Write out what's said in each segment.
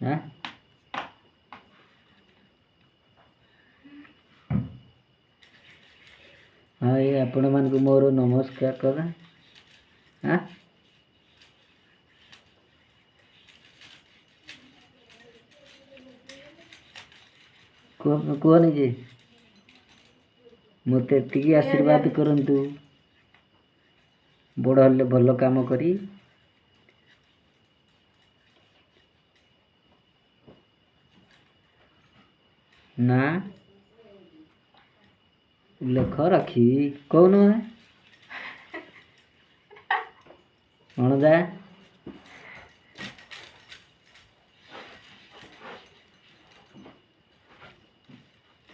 हाँ हाँ ये आपण मान को मोर नमस्कार कर। हाँ कहनी जे मत आशीर्वाद करंतु बड़ हेल्ले भल काम करी ना लेख रखी कौन है भणजा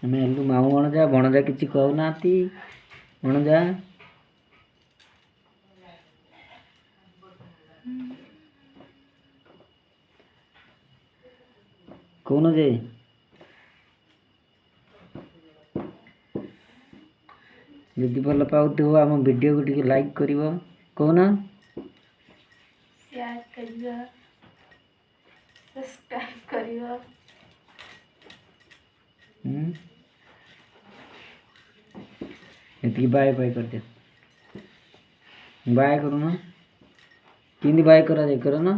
आम हेलु माऊ भणजा किसी कहना भणजा कौन जे जदि भल पाउथिबो आम वीडियो को टिके लाइक करिवो कौन शेयर करियो सब्सक्राइब करियो। ये बाय बाय कर दे बाय करो ना किंदी बाय करा जाए करो ना।